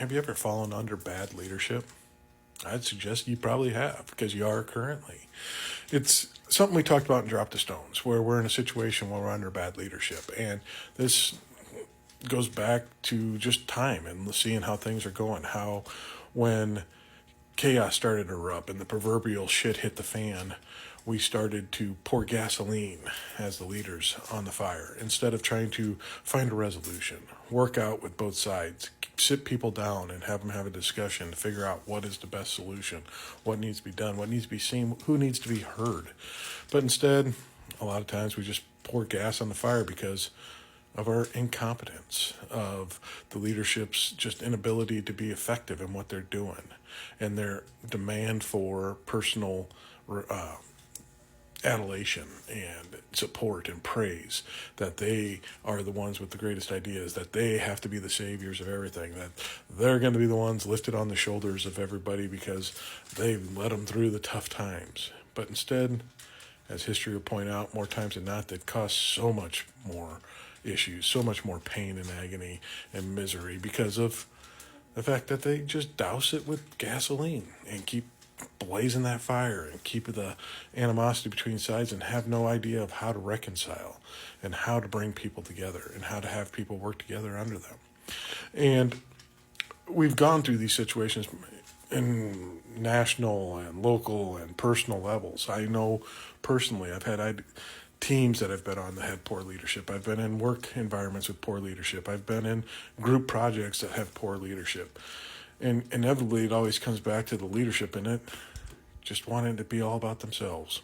Have you ever fallen under bad leadership? I'd suggest you probably have, because you are currently. It's something we talked about in Drop the Stones, where we're in a situation where we're under bad leadership. And this goes back to just time and seeing how things are going. How when chaos started to erupt and the proverbial shit hit the fan, we started to pour gasoline as the leaders on the fire instead of trying to find a resolution, work out with both sides, sit people down and have them have a discussion to figure out what is the best solution, what needs to be done, what needs to be seen, who needs to be heard. But instead, a lot of times we just pour gas on the fire because of our incompetence, of the leadership's just inability to be effective in what they're doing, and their demand for personal adulation and support and praise, that they are the ones with the greatest ideas, that they have to be the saviors of everything, that they're going to be the ones lifted on the shoulders of everybody because they've led them through the tough times. But instead, as history will point out, more times than not, that cause so much more issues, so much more pain and agony and misery because of the fact that they just douse it with gasoline and keep blazing that fire and keep the animosity between sides and have no idea of how to reconcile and how to bring people together and how to have people work together under them. And we've gone through these situations in national and local and personal levels. I know personally I've had teams that I've been on that had poor leadership. I've been in work environments with poor leadership. I've been in group projects that have poor leadership. And inevitably, it always comes back to the leadership in it, just wanting to be all about themselves.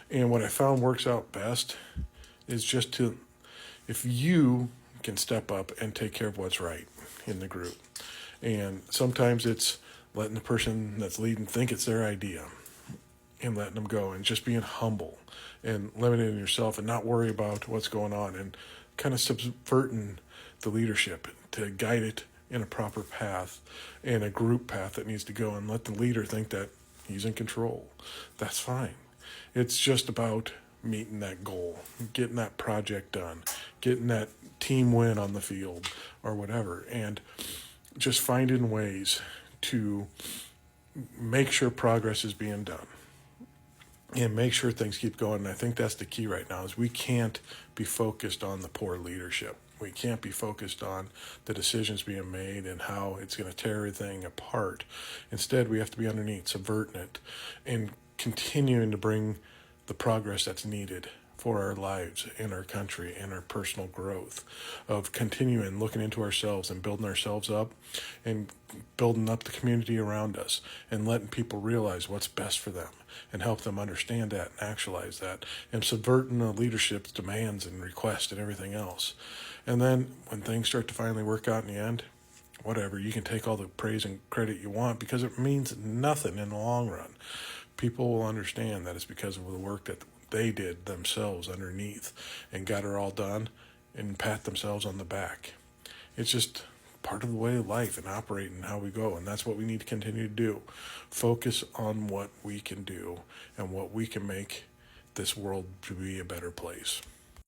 And what I found works out best is just to, if you can step up and take care of what's right in the group. And sometimes it's letting the person that's leading think it's their idea and letting them go and just being humble and limiting yourself and not worry about what's going on and kind of subverting the leadership to guide it in a proper path and a group path that needs to go, and let the leader think that he's in control. That's fine. It's just about meeting that goal, getting that project done, getting that team win on the field or whatever, and just finding ways to make sure progress is being done and make sure things keep going. And I think that's the key right now, is we can't be focused on the poor leadership. We can't be focused on the decisions being made and how it's going to tear everything apart. Instead, we have to be underneath, subverting it, and continuing to bring the progress that's needed for our lives and our country and our personal growth, of continuing looking into ourselves and building ourselves up and building up the community around us and letting people realize what's best for them and help them understand that and actualize that, and subverting the leadership's demands and requests and everything else. And then when things start to finally work out in the end, whatever, you can take all the praise and credit you want because it means nothing in the long run. People will understand that it's because of the work that they did themselves underneath and got it all done and pat themselves on the back. It's just part of the way of life and operating and how we go, and that's what we need to continue to do. Focus on what we can do and what we can make this world to be a better place.